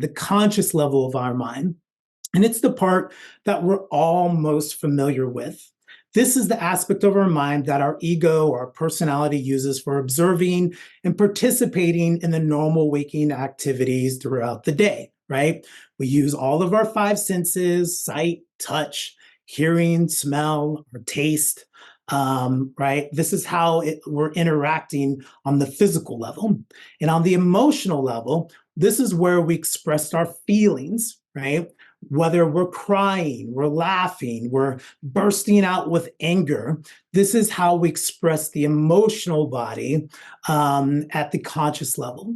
mind, the conscious level of our mind. And it's the part that we're all most familiar with. This is the aspect of our mind that our ego or our personality uses for observing and participating in the normal waking activities throughout the day, right? We use all of our five senses: sight, touch, hearing, smell, or taste, right? This is how we're interacting on the physical level. And on the emotional level, this is where we express our feelings, right? Whether we're crying, we're laughing, we're bursting out with anger, this is how we express the emotional body at the conscious level.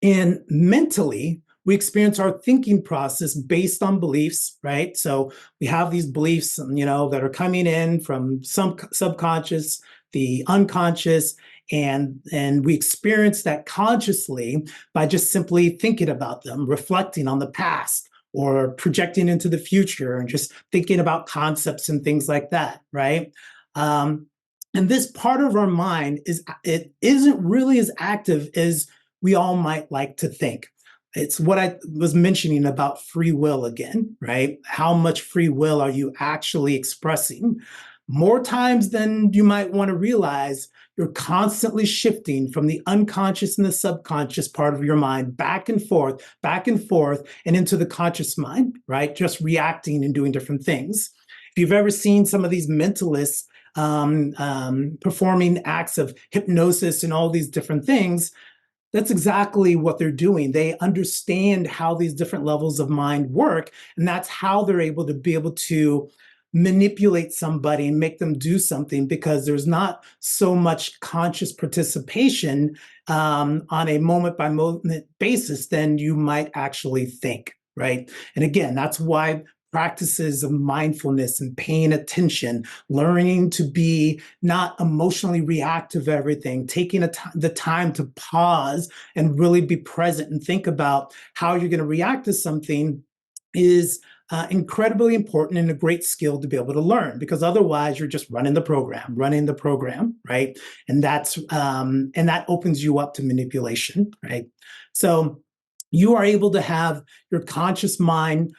And mentally, we experience our thinking process based on beliefs, right? So we have these beliefs, that are coming in from some subconscious, the unconscious, and we experience that consciously by just simply thinking about them, reflecting on the past, or projecting into the future and just thinking about concepts and things like that, right? And this part of our mind isn't really as active as we all might like to think. It's what I was mentioning about free will again, right? How much free will are you actually expressing? More times than you might want to realize, you're constantly shifting from the unconscious and the subconscious part of your mind back and forth, and into the conscious mind, right? Just reacting and doing different things. If you've ever seen some of these mentalists performing acts of hypnosis and all these different things, that's exactly what they're doing. They understand how these different levels of mind work, and that's how they're able to manipulate somebody and make them do something, because there's not so much conscious participation on a moment-by-moment basis than you might actually think, right? And again, that's why practices of mindfulness and paying attention, learning to be not emotionally reactive to everything, taking the time to pause and really be present and think about how you're going to react to something is incredibly important and a great skill to be able to learn, because otherwise you're just running the program, right? And that opens you up to manipulation, right? So you are able to have your conscious mind,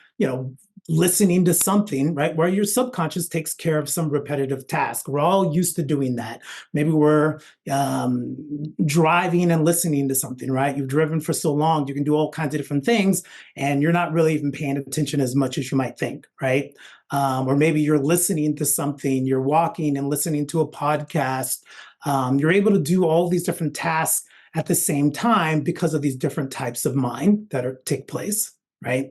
listening to something, right, where your subconscious takes care of some repetitive task. We're all used to doing that. Maybe we're driving and listening to something, right? You've driven for so long, you can do all kinds of different things, and you're not really even paying attention as much as you might think, right? Or maybe you're listening to something, you're walking and listening to a podcast. You're able to do all these different tasks at the same time because of these different types of mind that take place, right?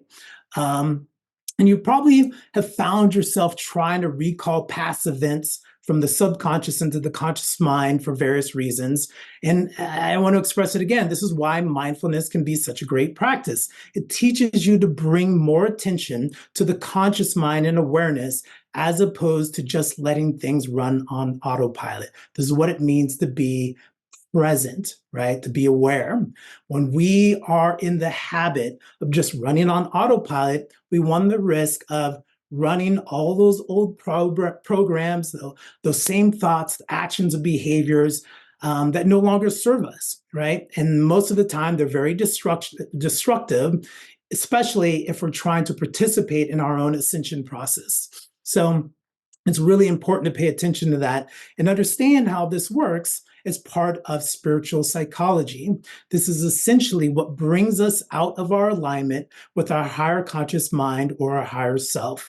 And you probably have found yourself trying to recall past events from the subconscious into the conscious mind for various reasons. And I want to express it again. This is why mindfulness can be such a great practice. It teaches you to bring more attention to the conscious mind and awareness, as opposed to just letting things run on autopilot. This is what it means to be present, right? To be aware. When we are in the habit of just running on autopilot, we run the risk of running all those old programs, those same thoughts, actions, and behaviors that no longer serve us, right? And most of the time, they're very destructive, especially if we're trying to participate in our own ascension process. So it's really important to pay attention to that and understand how this works as part of spiritual psychology. This is essentially what brings us out of our alignment with our higher conscious mind or our higher self.